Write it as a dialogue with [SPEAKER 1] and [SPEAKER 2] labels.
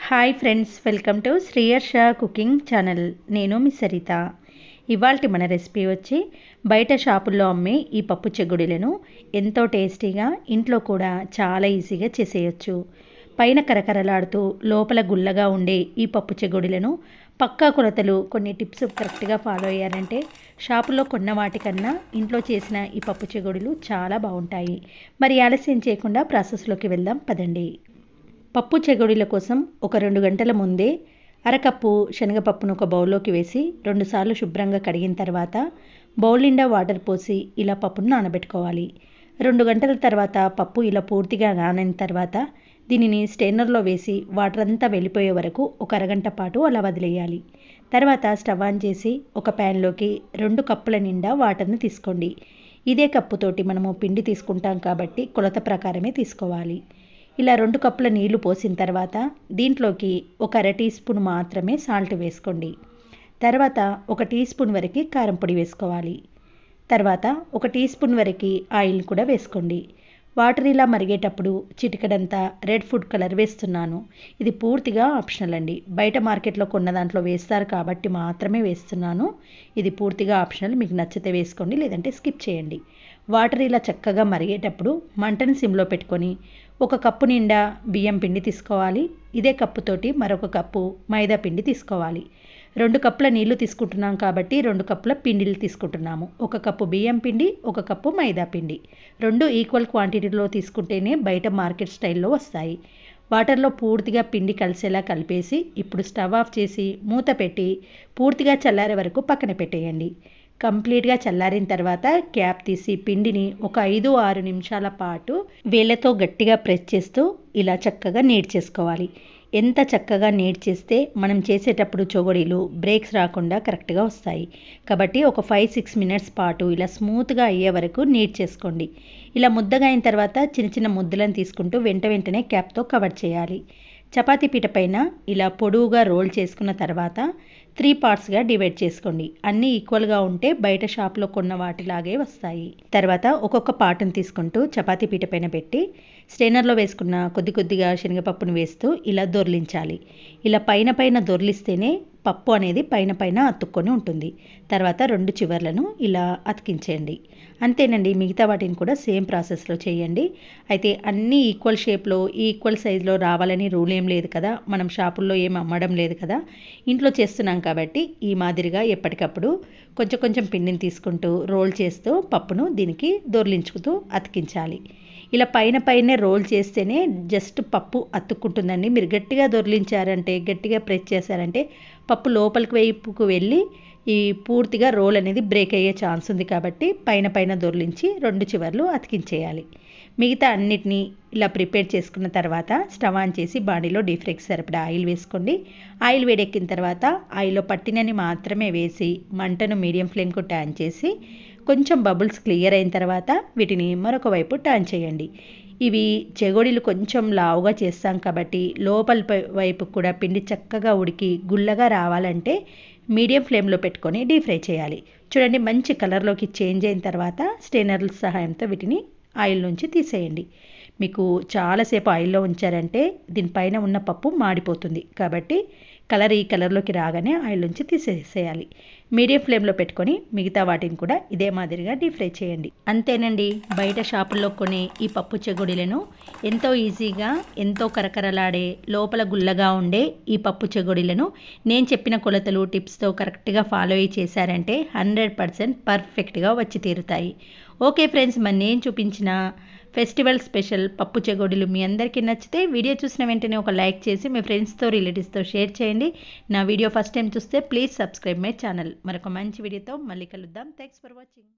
[SPEAKER 1] Hi friends, welcome to Sriyarsha cooking channel. నేను మీ సరిత. ఇవాల్టి మన రెసిపీ వచ్చి బయట షాపుల్లో అమ్మే ఈ పప్పు చెగ్గుడులను ఎంతో టేస్టీగా ఇంట్లో కూడా చాలా ఈజీగా చేసేయచ్చు. పైన కరకరలాడుతూ లోపల గుల్లగా ఉండే ఈ పప్పు చెగ్గుడులను పక్కా కొలతలు కొన్ని టిప్స్ కరెక్ట్గా ఫాలో అయ్యారంటే షాపుల్లో కొన్న వాటికన్నా ఇంట్లో చేసిన ఈ పప్పు చెగ్గుడులు చాలా బాగుంటాయి. మరి ఆలస్యం చేయకుండా ప్రాసెస్లోకి వెళ్దాం పదండి. పప్పు చెగుడుల కోసం ఒక 2 గంటల ముందే అరకప్పు శనగపప్పును ఒక బౌల్లోకి వేసి 2 సార్లు శుభ్రంగా కడిగిన తర్వాత బౌల్ నిండా వాటర్ పోసి ఇలా పప్పును నానబెట్టుకోవాలి. 2 గంటల తర్వాత పప్పు ఇలా పూర్తిగా నానిన తర్వాత దీనిని స్టెయినర్లో వేసి వాటర్ అంతా వెళ్ళిపోయే వరకు ఒక అరగంట పాటు అలా వదిలేయాలి. తర్వాత స్టవ్ ఆన్ చేసి ఒక ప్యాన్లోకి 2 కప్పుల నిండా వాటర్ని తీసుకోండి. ఇదే కప్పుతోటి మనము పిండి తీసుకుంటాం కాబట్టి కొలత ప్రకారమే తీసుకోవాలి. ఇలా 2 కప్పుల నీళ్లు పోసిన తర్వాత దీంట్లోకి ఒక అర టీ స్పూన్ మాత్రమే సాల్ట్ వేసుకోండి. తర్వాత 1 టీ స్పూన్ వరకు కారం పొడి వేసుకోవాలి. తర్వాత 1 టీ స్పూన్ వరకు ఆయిల్ కూడా వేసుకోండి. వాటర్ ఇలా మరిగేటప్పుడు చిటికడంతా రెడ్ ఫుడ్ కలర్ వేస్తున్నాను. ఇది పూర్తిగా ఆప్షనల్ అండి. బయట మార్కెట్లో కొన్న దాంట్లో వేస్తారు కాబట్టి మాత్రమే వేస్తున్నాను. ఇది పూర్తిగా ఆప్షనల్. మీకు నచ్చితే వేసుకోండి, లేదంటే స్కిప్ చేయండి. వాటర్ ఇలా చక్కగా మరిగేటప్పుడు మంటని సిమ్లో పెట్టుకొని 1 కప్పు నిండా బియ్యం పిండి తీసుకోవాలి. ఇదే కప్పుతోటి మరొక కప్పు మైదా పిండి తీసుకోవాలి. 2 కప్పుల నీళ్లు తీసుకుంటున్నాం కాబట్టి 2 కప్పుల పిండిలు తీసుకుంటున్నాము. 1 కప్పు బియ్యం పిండి, 1 కప్పు మైదా పిండి. 2 ఈక్వల్ క్వాంటిటీలో తీసుకుంటేనే బయట మార్కెట్ స్టైల్లో వస్తాయి. వాటర్లో పూర్తిగా పిండి కలిసేలా కలిపేసి ఇప్పుడు స్టవ్ ఆఫ్ చేసి మూత పెట్టి పూర్తిగా చల్లారే వరకు పక్కన పెట్టేయండి. కంప్లీట్గా చల్లారిన తర్వాత క్యాప్ తీసి పిండిని ఒక 5-6 నిమిషాల పాటు వేళ్ళతో గట్టిగా ప్రెస్ చేస్తూ ఇలా చక్కగా నీడ్ చేసుకోవాలి. ఎంత చక్కగా నీడ్ చేస్తే మనం చేసేటప్పుడు చెగోడీలు బ్రేక్స్ రాకుండా కరెక్ట్గా వస్తాయి. కాబట్టి ఒక 5-6 మినిట్స్ పాటు ఇలా స్మూత్గా అయ్యే వరకు నీడ్ చేసుకోండి. ఇలా ముద్దగా అయిన తర్వాత చిన్న చిన్న ముద్దలను తీసుకుంటూ వెంటనే క్యాప్తో కవర్ చేయాలి. చపాతీ పీట పైన ఇలా పొడవుగా రోల్ చేసుకున్న తర్వాత 3 పార్ట్స్గా డివైడ్ చేసుకోండి. అన్నీ ఈక్వల్గా ఉంటే బయట షాప్లో కొన్న వాటిలాగే వస్తాయి. తర్వాత ఒక్కొక్క పార్ట్ని తీసుకుంటూ చపాతీ పీట పైన పెట్టి స్ట్రైనర్లో వేసుకున్న కొద్దిగా శనగపప్పును వేస్తూ ఇలా దొర్లించాలి. ఇలా పైన దొర్లిస్తేనే పప్పు అనేది పైన అతుక్కొని ఉంటుంది. తర్వాత 2 చివర్లను ఇలా అతికించేయండి. అంతేనండి. మిగతా వాటిని కూడా సేమ్ ప్రాసెస్లో చేయండి. అయితే అన్నీ ఈక్వల్ షేప్లో ఈక్వల్ సైజులో రావాలని రూల్ ఏం లేదు కదా. మనం షాపుల్లో ఏం అమ్మడం లేదు కదా. ఇంట్లో చేస్తున్నాం కాబట్టి ఈ మాదిరిగా ఎప్పటికప్పుడు కొంచెం పిండిని తీసుకుంటూ రోల్ చేస్తూ పప్పును దీనికి దొర్లించుకుతూ అతికించాలి. ఇలా పైనే రోల్ చేస్తేనే జస్ట్ పప్పు అతుక్కుంటుందండి. మీరు గట్టిగా దొర్లించారంటే, గట్టిగా ప్రెస్ చేశారంటే పప్పు లోపలికి వైపుకు వెళ్ళి ఈ పూర్తిగా రోల్ అనేది బ్రేక్ అయ్యే ఛాన్స్ ఉంది. కాబట్టి పైన దొర్లించి 2 చివర్లు అతికించేయాలి. మిగతా అన్నిటినీ ఇలా ప్రిపేర్ చేసుకున్న తర్వాత స్టవ్ ఆన్ చేసి బాండీలో డీప్ ఫ్రైకి సరిపడా ఆయిల్ వేసుకోండి. ఆయిల్ వేడెక్కిన తర్వాత ఆయిల్లో పట్టినని మాత్రమే వేసి మంటను మీడియం ఫ్లేమ్కు టర్న్ చేసి కొంచెం బబుల్స్ క్లియర్ అయిన తర్వాత వీటిని మరొక వైపు టర్న్ చేయండి. ఇవి చెగోడీలు కొంచెం లావుగా చేస్తాం కాబట్టి లోపల వైపు కూడా పిండి చక్కగా ఉడికి గుల్లగా రావాలంటే మీడియం ఫ్లేమ్లో పెట్టుకొని డీప్ ఫ్రై చేయాలి. చూడండి, మంచి కలర్లోకి చేంజ్ అయిన తర్వాత స్టెయినర్ల సహాయంతో వీటిని ఆయిల్ నుంచి తీసేయండి. మీకు చాలాసేపు ఆయిల్లో ఉంచారంటే దీనిపైన ఉన్న పప్పు మాడిపోతుంది. కాబట్టి ఈ కలర్లోకి రాగానే ఆయిల్ నుంచి తీసేసేయాలి. మీడియం ఫ్లేమ్లో పెట్టుకొని మిగతా వాటిని కూడా ఇదే మాదిరిగా డీప్ ఫ్రై చేయండి. అంతేనండి. బయట షాపుల్లో కొనే ఈ పప్పు చెగోడీలను ఎంతో ఈజీగా, ఎంతో కరకరలాడే, లోపల గుల్లగా ఉండే ఈ పప్పు చెగోడీలను నేను చెప్పిన కొలతలు టిప్స్తో కరెక్ట్గా ఫాలో అయ్యి చేశారంటే 100% పర్ఫెక్ట్గా వచ్చి తీరుతాయి. ఓకే ఫ్రెండ్స్, మరి నేను చూపించిన ఫెస్టివల్ స్పెషల్ పప్పు చెగోడీలు మీ అందరికీ నచ్చితే వీడియో చూసిన వెంటనే ఒక లైక్ చేసి మీ ఫ్రెండ్స్తో రిలేటివ్స్తో షేర్ చేయండి. నా వీడియో ఫస్ట్ టైం చూస్తే ప్లీజ్ సబ్స్క్రైబ్ మై ఛానల్. మరొక మంచి వీడియోతో మళ్ళీ కలుద్దాం. Thanks for watching.